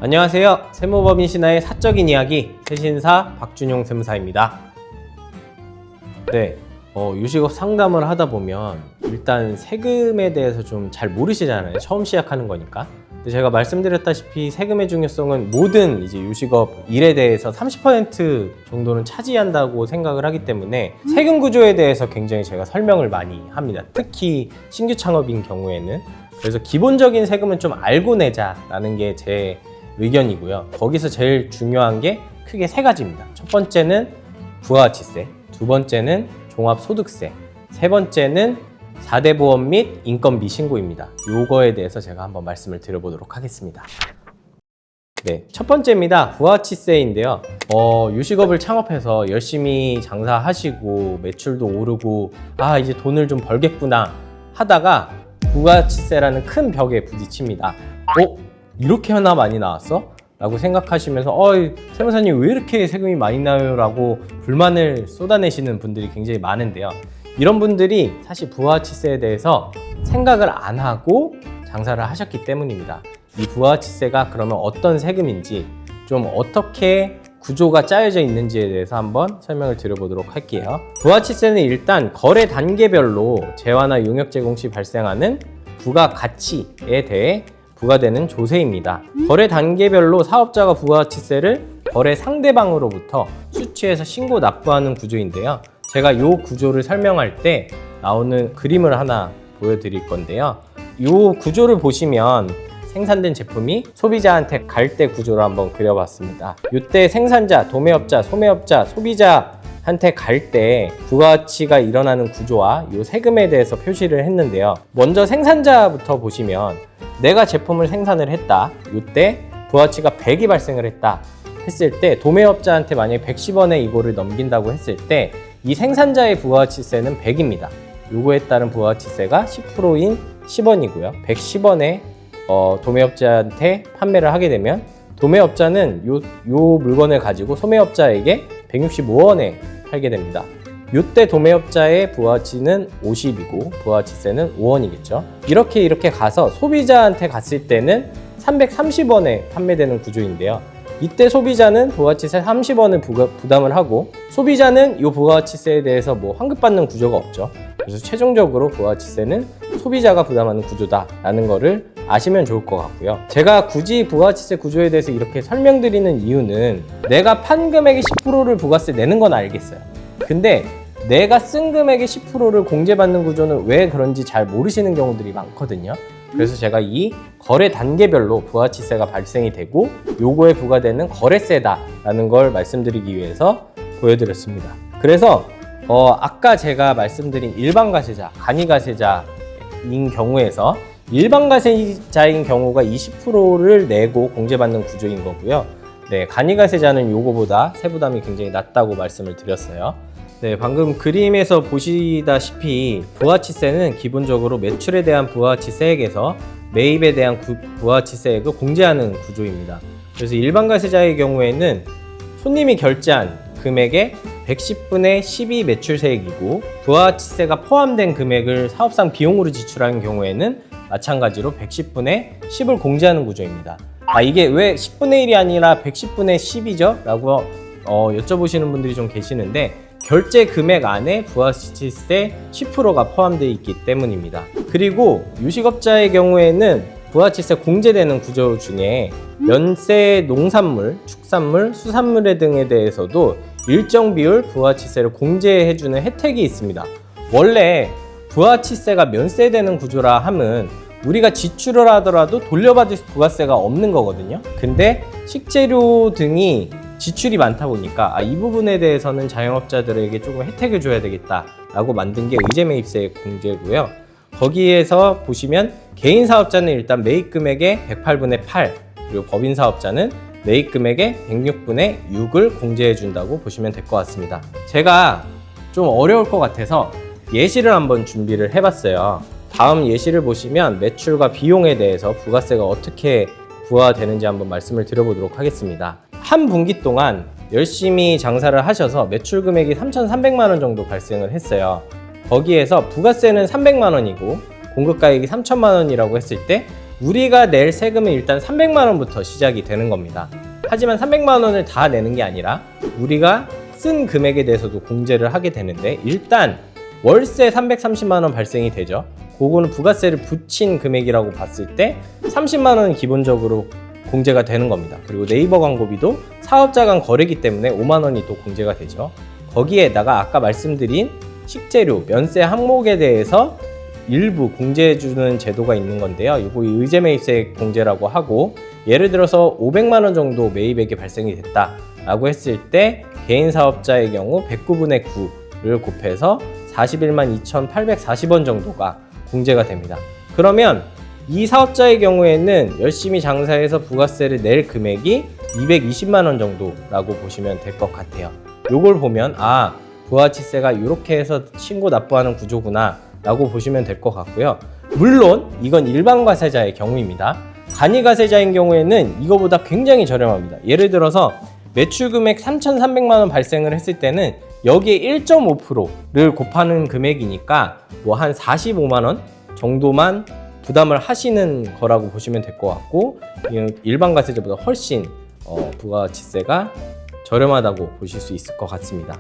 안녕하세요. 세무법인 신화의 사적인 이야기 세신사 박준용 세무사입니다. 네, 유식업 상담을 하다 보면 일단 세금에 대해서 좀 잘 모르시잖아요. 처음 시작하는 거니까. 근데 제가 말씀드렸다시피 세금의 중요성은 모든 이제 유식업 일에 대해서 30% 정도는 차지한다고 생각을 하기 때문에 세금 구조에 대해서 굉장히 제가 설명을 많이 합니다. 특히 신규 창업인 경우에는. 그래서 기본적인 세금은 좀 알고 내자라는 게 제 의견이고요. 거기서 제일 중요한 게 크게 세 가지입니다. 첫 번째는 부가가치세, 두 번째는 종합소득세, 세 번째는 4대 보험 및 인건비 신고입니다. 요거에 대해서 제가 한번 말씀을 드려보도록 하겠습니다. 네, 첫 번째입니다. 부가가치세인데요. 유식업을 창업해서 열심히 장사하시고 매출도 오르고 이제 돈을 좀 벌겠구나 하다가 부가가치세라는 큰 벽에 부딪힙니다. 이렇게 하나 많이 나왔어? 라고 생각하시면서 세무사님 왜 이렇게 세금이 많이 나요? 라고 불만을 쏟아내시는 분들이 굉장히 많은데요. 이런 분들이 사실 부가가치세에 대해서 생각을 안 하고 장사를 하셨기 때문입니다. 이 부가가치세가 그러면 어떤 세금인지, 좀 어떻게 구조가 짜여져 있는지에 대해서 한번 설명을 드려보도록 할게요. 부가가치세는 일단 거래 단계별로 재화나 용역 제공 시 발생하는 부가가치에 대해 부과되는 조세입니다. 거래 단계별로 사업자가 부가가치세를 거래 상대방으로부터 수취해서 신고 납부하는 구조인데요. 제가 이 구조를 설명할 때 나오는 그림을 하나 보여드릴 건데요. 이 구조를 보시면 생산된 제품이 소비자한테 갈 때 구조를 한번 그려봤습니다. 이때 생산자, 도매업자, 소매업자, 소비자한테 갈 때 부가가치가 일어나는 구조와 이 세금에 대해서 표시를 했는데요. 먼저 생산자부터 보시면 내가 제품을 생산을 했다. 이때 부가가치가 100이 발생을 했다 했을 때 도매업자한테 만약에 110원에 이거를 넘긴다고 했을 때 이 생산자의 부가가치세는 100입니다. 요거에 따른 부가가치세가 10%인 10원이고요. 110원에 도매업자한테 판매를 하게 되면 도매업자는 요 물건을 가지고 소매업자에게 165원에 팔게 됩니다. 이때 도매업자의 부가가치는 50이고 부가가치세는 5원이겠죠. 이렇게 가서 소비자한테 갔을 때는 330원에 판매되는 구조인데요. 이때 소비자는 부가가치세 30원을 부담을 하고 소비자는 이 부가가치세에 대해서 환급받는 구조가 없죠. 그래서 최종적으로 부가가치세는 소비자가 부담하는 구조다라는 거를 아시면 좋을 것 같고요. 제가 굳이 부가가치세 구조에 대해서 이렇게 설명드리는 이유는 내가 판 금액의 10%를 부가세 내는 건 알겠어요. 근데 내가 쓴 금액의 10%를 공제받는 구조는 왜 그런지 잘 모르시는 경우들이 많거든요. 그래서 제가 이 거래 단계별로 부가가치세가 발생이 되고 요거에 부과되는 거래세다라는 걸 말씀드리기 위해서 보여드렸습니다. 그래서 아까 제가 말씀드린 일반 가세자, 간이 가세자인 경우에서 일반 가세자인 경우가 20%를 내고 공제받는 구조인 거고요. 네, 간이 가세자는 요거보다 세부담이 굉장히 낮다고 말씀을 드렸어요. 네, 방금 그림에서 보시다시피 부가가치세는 기본적으로 매출에 대한 부가가치세액에서 매입에 대한 부가가치세액을 공제하는 구조입니다. 그래서 일반 가세자의 경우에는 손님이 결제한 금액의 110분의 12 매출세액이고 부가가치세가 포함된 금액을 사업상 비용으로 지출하는 경우에는 마찬가지로 110분의 10을 공제하는 구조입니다. 이게 왜 10분의 1이 아니라 110분의 10이죠? 라고 여쭤보시는 분들이 좀 계시는데 결제 금액 안에 부가가치세 10%가 포함되어 있기 때문입니다. 그리고 유식업자의 경우에는 부가가치세 공제되는 구조 중에 면세 농산물, 축산물, 수산물 등에 대해서도 일정 비율 부가가치세를 공제해주는 혜택이 있습니다. 원래 부가가치세가 면세되는 구조라 함은 우리가 지출을 하더라도 돌려받을 부가세가 없는 거거든요. 근데 식재료 등이 지출이 많다 보니까 이 부분에 대해서는 자영업자들에게 조금 혜택을 줘야 되겠다라고 만든 게 의제매입세 공제고요. 거기에서 보시면 개인 사업자는 일단 매입 금액의 108분의 8 그리고 법인 사업자는 매입 금액의 106분의 6을 공제해 준다고 보시면 될 것 같습니다. 제가 좀 어려울 것 같아서 예시를 한번 준비를 해봤어요. 다음 예시를 보시면 매출과 비용에 대해서 부가세가 어떻게 부과되는지 한번 말씀을 드려보도록 하겠습니다. 한 분기 동안 열심히 장사를 하셔서 매출 금액이 3,300만 원 정도 발생을 했어요. 거기에서 부가세는 300만 원이고 공급가액이 3,000만 원이라고 했을 때 우리가 낼 세금은 일단 300만 원부터 시작이 되는 겁니다. 하지만 300만 원을 다 내는 게 아니라 우리가 쓴 금액에 대해서도 공제를 하게 되는데, 일단 월세 330만 원 발생이 되죠. 그거는 부가세를 붙인 금액이라고 봤을 때 30만 원은 기본적으로 공제가 되는 겁니다. 그리고 네이버 광고비도 사업자 간 거래기 때문에 5만 원이 또 공제가 되죠. 거기에다가 아까 말씀드린 식재료, 면세 항목에 대해서 일부 공제해주는 제도가 있는 건데요. 이거 의제 매입세 공제라고 하고, 예를 들어서 500만 원 정도 매입액이 발생이 됐다라고 했을 때 개인 사업자의 경우 109분의 9를 곱해서 41만 2,840원 정도가 공제가 됩니다. 그러면 이 사업자의 경우에는 열심히 장사해서 부가세를 낼 금액이 220만 원 정도라고 보시면 될 것 같아요. 요걸 보면 부가치세가 이렇게 해서 신고 납부하는 구조구나 라고 보시면 될 것 같고요. 물론 이건 일반 과세자의 경우입니다. 간이 과세자인 경우에는 이거보다 굉장히 저렴합니다. 예를 들어서 매출 금액 3,300만 원 발생을 했을 때는 여기에 1.5%를 곱하는 금액이니까 뭐 한 45만 원 정도만 부담을 하시는 거라고 보시면 될 것 같고, 일반 과세자보다 훨씬 부가치세가 저렴하다고 보실 수 있을 것 같습니다.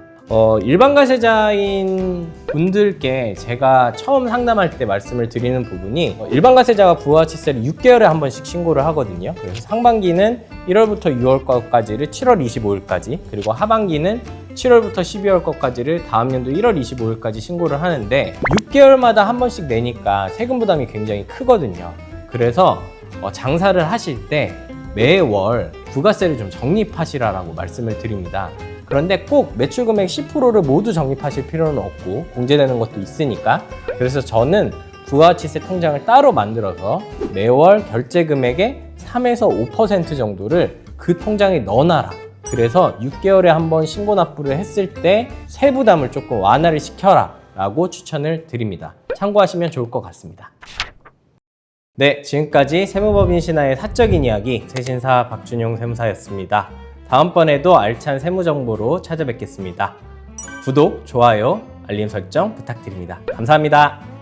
일반 과세자인 분들께 제가 처음 상담할 때 말씀을 드리는 부분이, 일반 과세자가 부가치세를 6개월에 한 번씩 신고를 하거든요. 그래서 상반기는 1월부터 6월 것까지를 7월 25일까지, 그리고 하반기는 7월부터 12월 것까지를 다음 연도 1월 25일까지 신고를 하는데, 6개월마다 한 번씩 내니까 세금 부담이 굉장히 크거든요. 그래서 장사를 하실 때 매월 부가세를 좀 적립하시라고 말씀을 드립니다. 그런데 꼭 매출 금액 10%를 모두 적립하실 필요는 없고, 공제되는 것도 있으니까. 그래서 저는 부가치세 통장을 따로 만들어서 매월 결제 금액의 3에서 5% 정도를 그 통장에 넣어놔라. 그래서 6개월에 한 번 신고 납부를 했을 때 세부담을 조금 완화를 시켜라 라고 추천을 드립니다. 참고하시면 좋을 것 같습니다. 네, 지금까지 세무법인 신하의 사적인 이야기, 세신사 박준용 세무사였습니다. 다음번에도 알찬 세무 정보로 찾아뵙겠습니다. 구독, 좋아요, 알림 설정 부탁드립니다. 감사합니다.